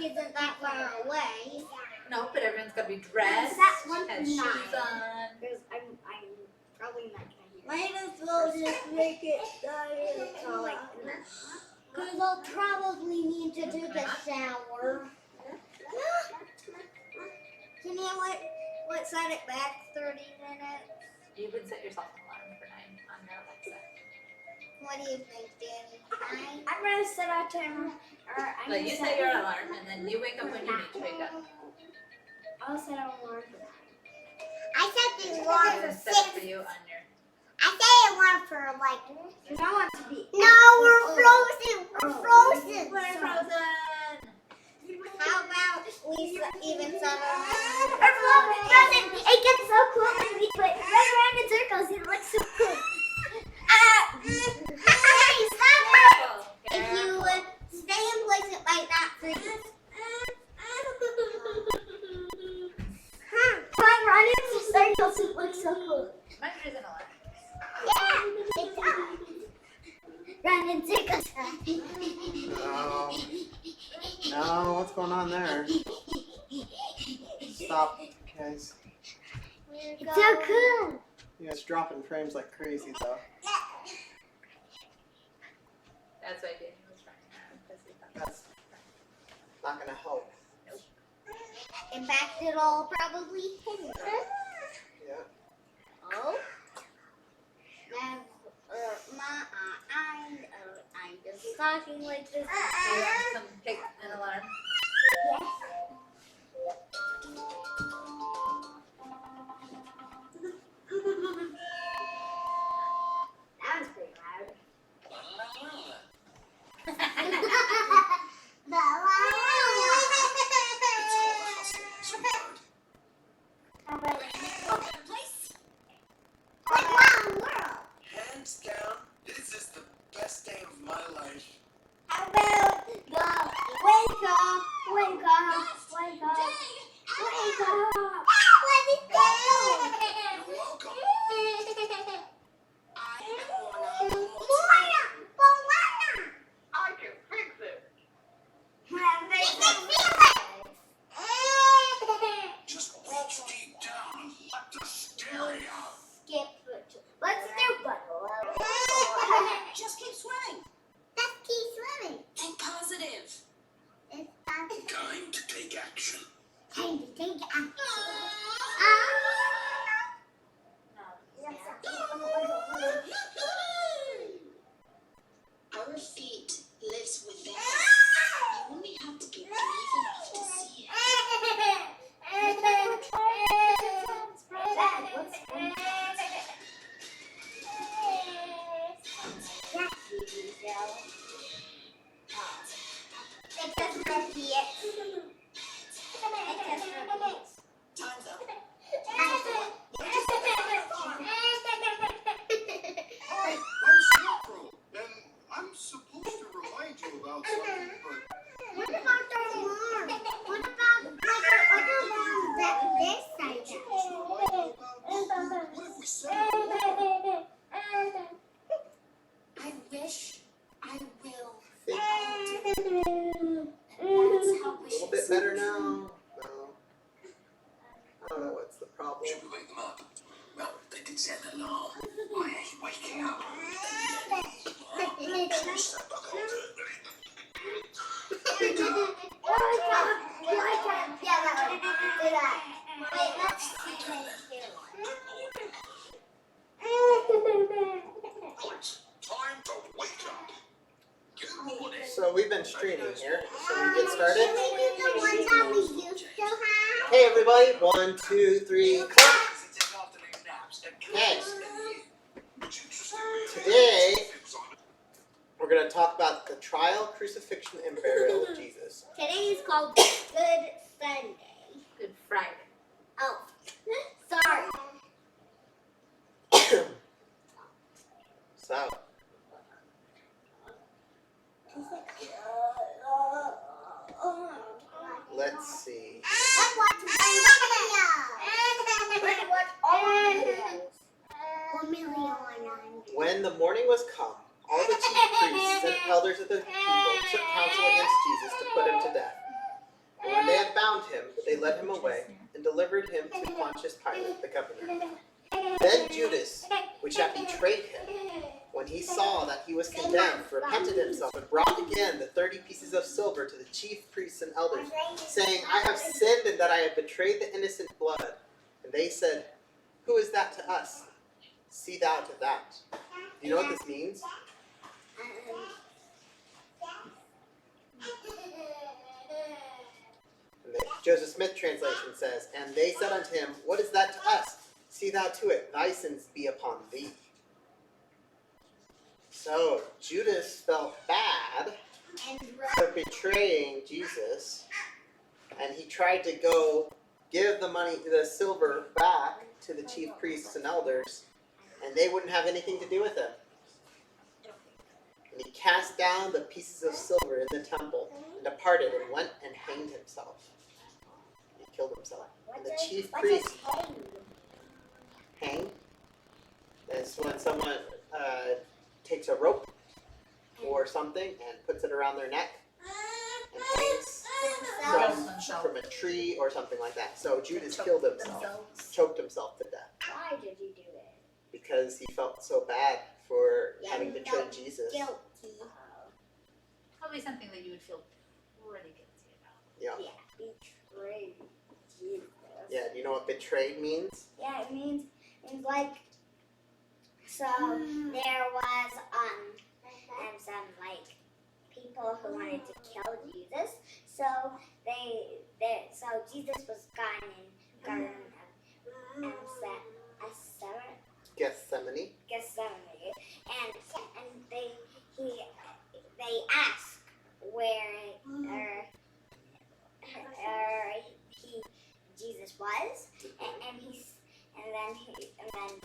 isn't that far away. No, but everyone's got to be dressed, That's one have for shoes 9. on. Because I'm probably not gonna hear. Might as well just make it So like, because I'll probably need to take a shower. Can you set it back 30 minutes? You would set yourself an alarm for 9 on your Alexa. What do you think, Danny? 9? I'm gonna set our timer. So you set your alarm and then you wake up when you need to wake up. I'll set our alarm for 9. I set the alarm I for would set 6. it for you on your. I set the alarm for like. Because I want to be. No, we're frozen. We're frozen. We're frozen. How about we even set our We're frozen. It gets so cool when we put run around in circles. It looks so cool. If you stay in place, it might not freeze. Run into circles. It looks so cool. Mine is an alarm. Yeah, it does. Run in circles. No, what's going on there? Stop, guys. It's so cool. You guys dropping frames like crazy, though. That's why Danny was running around because he thought That's not gonna help. In fact, it'll probably hinder. Yeah. Oh. Now, I'm just talking like this. you want to come pick an alarm. That was pretty loud. How about Hands down, this is the best day of my life. How about the wake up, wake up, wake up, wake up? Let it go. You're welcome. I can fix it. Just reach deep down and let the scary out. Skip it. Let's do bubble. Just keep swimming. Just keep swimming. Think positive. It's time Time to take action. to take action. Our feet lives within us. You only have to be brave enough to see it. Time's up. Hi, I'm Scarecrow, and I'm supposed to remind you about something, but What about our alarm? What about our other alarm that this side? what if we set it? I wish, I will. Think That's how a wishes. little bit better now? No. I don't know what's the problem. Should we wake them up? Well, they did set an alarm. I ain't waking up. Step back on Time to wake up. Good morning. So we've been streaming here. Should we get started? Maybe the one that we used to have. Hey everybody, 1, 2, 3, clap! Take afternoon naps and Hey. Which interestingly, Today it was on we're gonna talk about the trial, crucifixion, and burial of Jesus. Today is called Good Sunday. Good Friday. Oh, sorry. So, let's see. Let's watch one video. When the morning was come, all the chief priests and elders of the people took counsel against Jesus to put him to death. they led him away and delivered him to Pontius Pilate, the governor. Then Judas, which had betrayed him, when he saw that he was condemned, repented himself and brought again the 30 pieces of silver to the chief priests and elders, saying, I have sinned in that I have betrayed the innocent blood. And they said, Who is that to us? See thou to that. Do you know what this means? And the Joseph Smith translation says, And they said unto him, What is that to us? See thou to it, thy sins be upon thee. So Judas felt bad for betraying Jesus, and he tried to go give the silver back to the chief priests and elders, and they wouldn't have anything to do with him. And he cast down the pieces of silver in the temple and departed and went and hanged himself. He killed himself. And the chief priests hang. That's when someone takes a rope or something and puts it around their neck and hangs from a tree or something like that. So Judas killed himself, choked himself to death. Why did you do it? Because he felt so bad for having betrayed Jesus. Guilty. Probably something that you would feel pretty guilty about. Yeah. Yeah, betrayed Jesus. Yeah, do you know what betrayed means? Yeah, it means like, so there was some like people who wanted to kill Jesus. So so Jesus was gone in Garden of Gethsemane. Gethsemane, and they asked where Jesus was, and then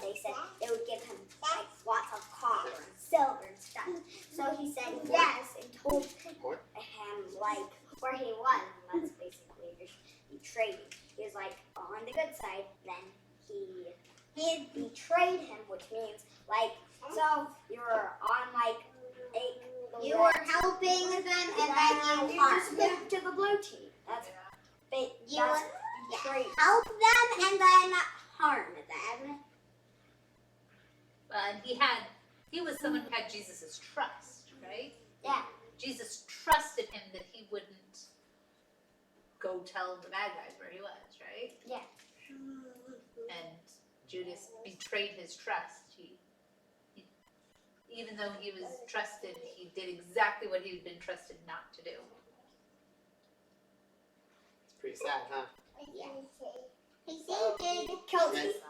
they said they would give him like lots of copper and silver and stuff. So he said yes and told him like where he was, and that's basically betrayed him. He was like on the good side, then he betrayed him, which means like, so you're on like You were helping them and then you just harmed went them. to the blue team. That's You betrayed. help them and then harm them. And he was someone who had Jesus' trust, right? Yeah. Jesus trusted him that he wouldn't go tell the bad guys where he was, right? Yeah. And Judas betrayed his trust. He even though he was trusted, he did exactly what he had been trusted not to do. It's pretty sad, huh? He did. Killed Yes. himself.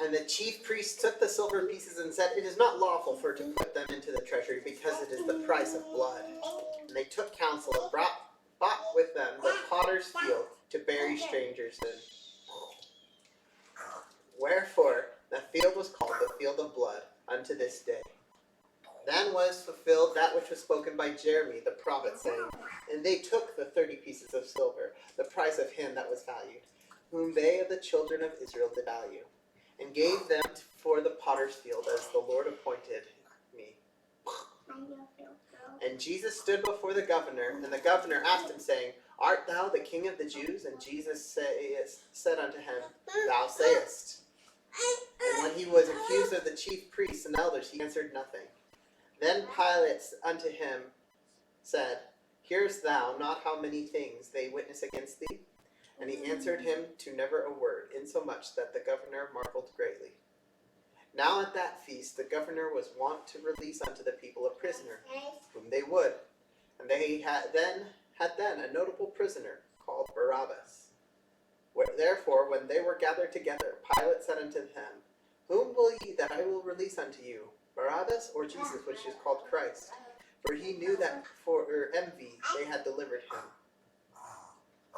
And the chief priests took the silver pieces and said, It is not lawful for to put them into the treasury, because it is the price of blood. And they took counsel and bought with them the potter's field to bury strangers in. Wherefore the field was called the field of blood unto this day. Then was fulfilled that which was spoken by Jeremy the prophet, saying, And they took the 30 pieces of silver, the price of him that was valued, whom they of the children of Israel did value, and gave them for the potter's field, as the Lord appointed me. And Jesus stood before the governor, and the governor asked him, saying, Art thou the king of the Jews? And Jesus said unto him, Thou sayest. And when he was accused of the chief priests and elders, he answered nothing. Then Pilate unto him said, Hearest thou not how many things they witness against thee? And he answered him to never a word, insomuch that the governor marveled greatly. Now at that feast the governor was wont to release unto the people a prisoner, whom they would. And they had then a notable prisoner, called Barabbas. Therefore, when they were gathered together, Pilate said unto them, Whom will ye that I will release unto you, Barabbas or Jesus, which is called Christ? For he knew that for envy they had delivered him.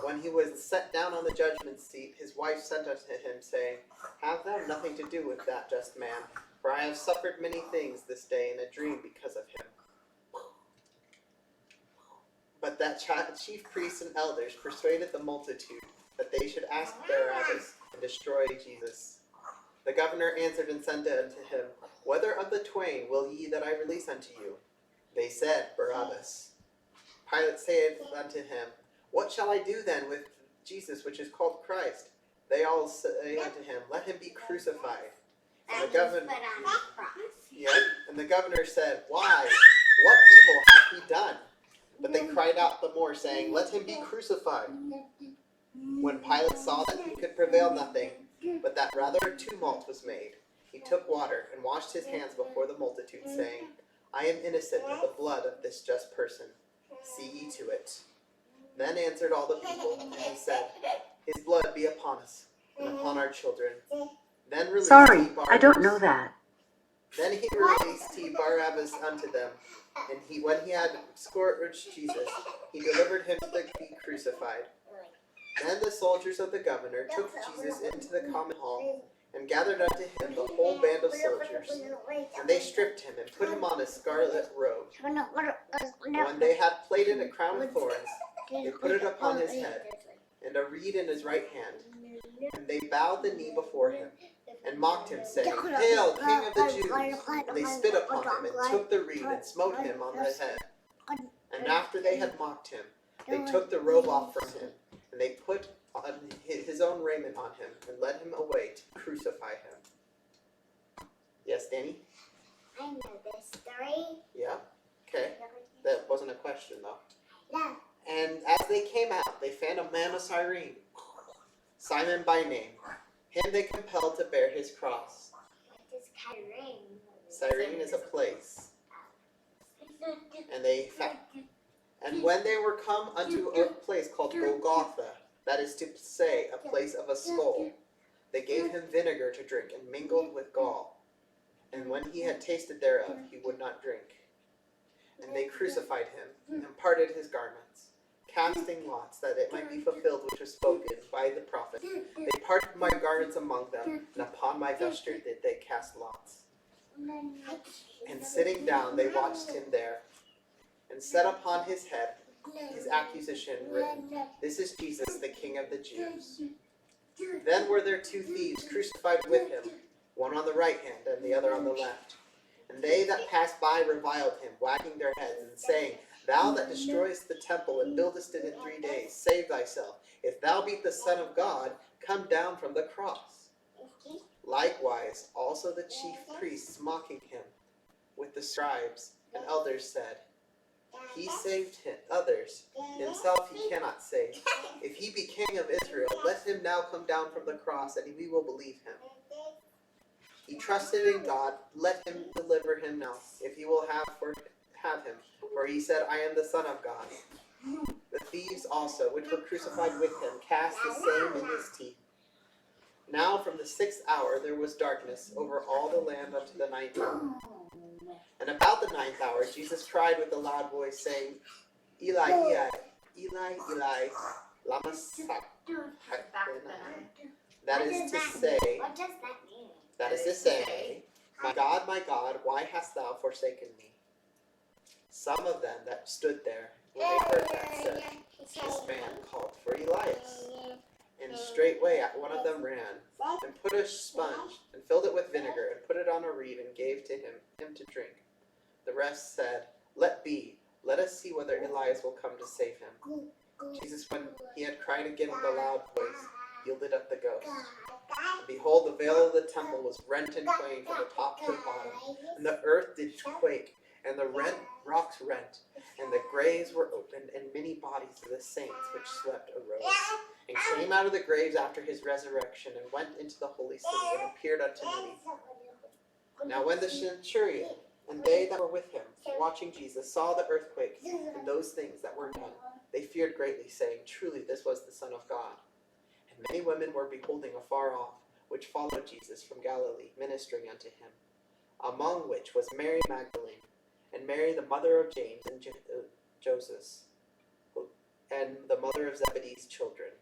When he was set down on the judgment seat, his wife sent unto him, saying, Have thou nothing to do with that just man, for I have suffered many things this day in a dream because of him. But that chief priests and elders persuaded the multitude that they should ask Barabbas and destroy Jesus. The governor answered and said unto him, Whether of the twain will ye that I release unto you? They said, Barabbas. Pilate saith unto him, "What shall I do then with Jesus, which is called Christ?" They all say unto him, "Let him be crucified." And the governor, put on a cross. and the governor said, "Why? What evil hath he done?" But they cried out the more, saying, "Let him be crucified." When Pilate saw that he could prevail nothing, but that rather a tumult was made, he took water and washed his hands before the multitude, saying, "I am innocent of the blood of this just person. See ye to it." Then answered all the people, and he said, "His blood be upon us, and upon our children." Then released Sorry, he Barabbas. I don't know that. Then he released he Barabbas unto them, and when he had scourged Jesus, he delivered him to be crucified. Then the soldiers of the governor took Jesus into the common hall, and gathered unto him the whole band of soldiers. And they stripped him, and put him on a scarlet robe. And when they had plaited a crown of thorns, they put it upon his head, and a reed in his right hand. And they bowed the knee before him, and mocked him, saying, "Hail, King of the Jews!" And they spit upon him, and took the reed, and smote him on the head. And after they had mocked him, they took the robe off from him, and they put on his own raiment on him, and led him away to crucify him. Yes, Danny? I know this story. Yeah? Okay. That wasn't a question, though. Yeah. And as they came out, they found a man of Cyrene, Simon by name. Him they compelled to bear his cross. What is Kyrene? Cyrene is a place. And when they were come unto a place called Golgotha, that is to say, a place of a skull, they gave him vinegar to drink, and mingled with gall. And when he had tasted thereof, he would not drink. And they crucified him, and parted his garments, casting lots, that it might be fulfilled which was spoken by the prophet. They parted my garments among them, and upon my vesture did they cast lots. And sitting down, they watched him there, and set upon his head his accusation written, "This is Jesus, the King of the Jews." Then were there two thieves crucified with him, one on the right hand, and the other on the left. And they that passed by reviled him, wagging their heads, and saying, "Thou that destroyest the temple, and buildest it in 3 days, save thyself. If thou be the Son of God, come down from the cross." Likewise also the chief priests, mocking him with the scribes and elders, said, "He saved others, himself he cannot save. If he be King of Israel, let him now come down from the cross, and we will believe him. He trusted in God, let him deliver him now, if he will have him. For he said, I am the Son of God." The thieves also, which were crucified with him, cast the same in his teeth. Now from the 6th hour there was darkness over all the land unto the 9th hour. And about the 9th hour Jesus cried with a loud voice, saying, "Eli, Eli, Eli, Eli, lama sabachthani?" That is to say, What does that mean? my God, why hast thou forsaken me?" Some of them that stood there, when they heard that, said, "This man called for Elias." And straightway one of them ran, and put a sponge, and filled it with vinegar, and put it on a reed, and gave to him to drink. The rest said, "Let be, let us see whether Elias will come to save him." Jesus, when he had cried again with a loud voice, yielded up the ghost. And behold, the veil of the temple was rent in twain from the top to the bottom, and the earth did quake, and the rocks rent, and the graves were opened, and many bodies of the saints which slept arose, and came out of the graves after his resurrection, and went into the holy city, and appeared unto many. Now when the centurion and they that were with him, watching Jesus, saw the earthquake and those things that were done, they feared greatly, saying, "Truly this was the Son of God." And many women were beholding afar off, which followed Jesus from Galilee, ministering unto him, among which was Mary Magdalene, and Mary the mother of James and Joseph, and the mother of Zebedee's children.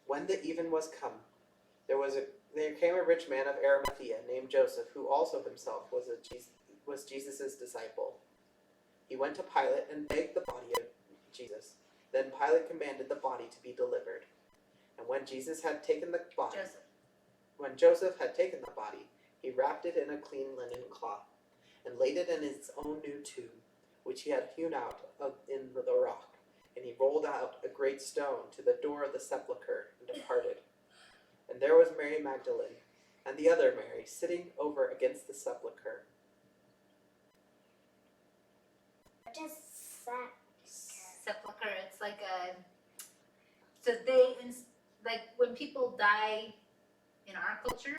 When the even was come, there came a rich man of Arimathea, named Joseph, who also himself was Jesus' disciple. He went to Pilate and begged the body of Jesus. Then Pilate commanded the body to be delivered. And when Joseph had taken the body, he wrapped it in a clean linen cloth, and laid it in his own new tomb, which he had hewn out in the rock. And he rolled out a great stone to the door of the sepulchre and departed. And there was Mary Magdalene and the other Mary sitting over against the sepulchre. Just that. Sepulcher, it's like a, so they, like when people die in our culture,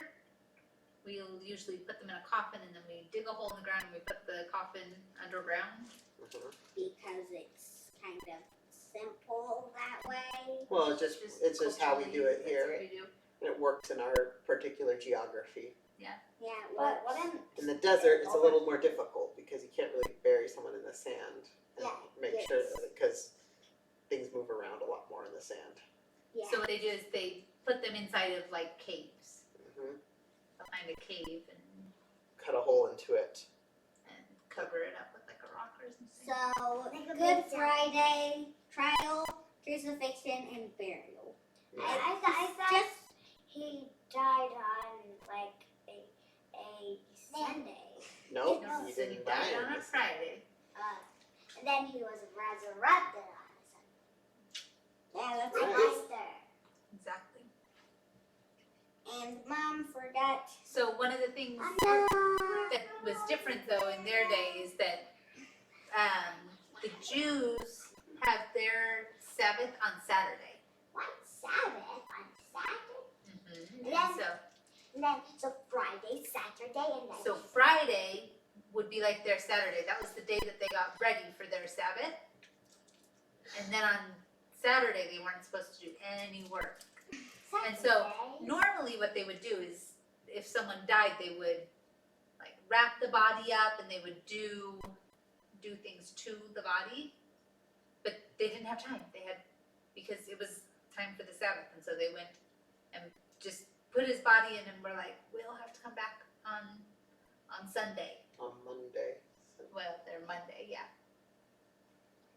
we'll usually put them in a coffin and then we dig a hole in the ground and we put the coffin underground. Mhm. Because it's kind of simple that way. Well, it's just how we do it That's here. what we do. And it works in our particular geography. Yeah, But what am In the desert, it's a little more difficult because you can't really bury someone in the sand and Yeah, make yes. sure because things move around a lot more in the sand. yeah. So what they do is they put them inside of like caves, Hmm. behind a cave and Cut a hole into it. cover it up with like a rock or something. So, Like a Good big Friday, trial, crucifixion, and burial. I thought Just he died on like a Sunday, Nope, No, he so he didn't die died on on a this. Friday. and then he was resurrected on a Sunday. Yeah, that's Right. Easter. Exactly. And Mom forgot. So one of the things that was different though in their day is that the Jews have their Sabbath on Saturday. What Sabbath on Saturday? Mm-hmm. Yeah. So, And then so Friday, Saturday, and then so Friday would be like their Saturday. That was the day that they got ready for their Sabbath. And then on Saturday they weren't supposed to do any work. And so Saturday. normally what they would do is if someone died, they would like wrap the body up and they would do things to the body. But they didn't have time. They had, because it was time for the Sabbath, and so they went and just put his body in and were like, we'll have to come back on Sunday. On Monday. Well, they're Monday, yeah.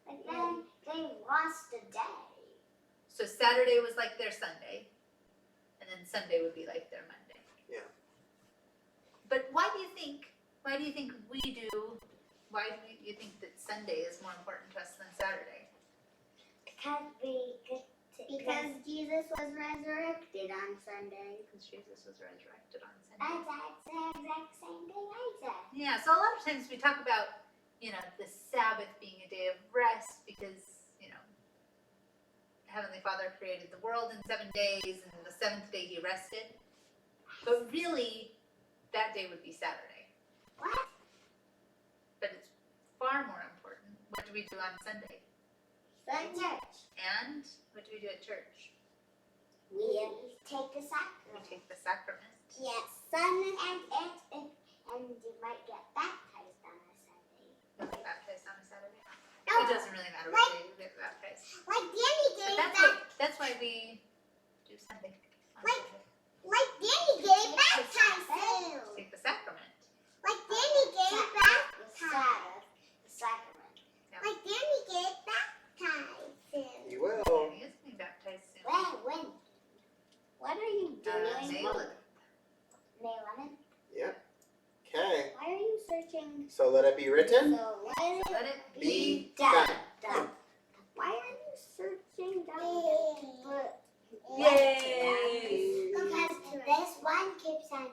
But then they lost a day. So Saturday was like their Sunday, and then Sunday would be like their Monday. Yeah. But why do you think we do? Why do you think that Sunday is more important to us than Saturday? Because because Jesus was resurrected. did on Sunday. Because Jesus was resurrected on Sunday. That's the exact same thing I said. Yeah. So a lot of times we talk about the Sabbath being a day of rest because Heavenly Father created the world in 7 days, and the seventh day He rested. But really, that day would be Saturday. What? But it's far more important. What do we do on Sunday? Sunday. And what do we do at church? We take the We sacrament. take the sacrament. Yes, and you might get baptized on a Sunday. We'll get baptized on a Saturday. No. It doesn't really matter what day we get baptized. Like Danny But gave that's why we do Sunday. On Like- Sunday. like Danny gave baptized too. Take the sacrament. Like Danny gave baptized. The sacrament. Yeah. Like Danny gave baptized too. You will. He is being baptized soon. When? What are you doing? May 11th. May 11th? Okay. Why are you searching? So let it be written. So what is it? Let it Be done. done. Why are you searching down? Yay! Because this one keeps on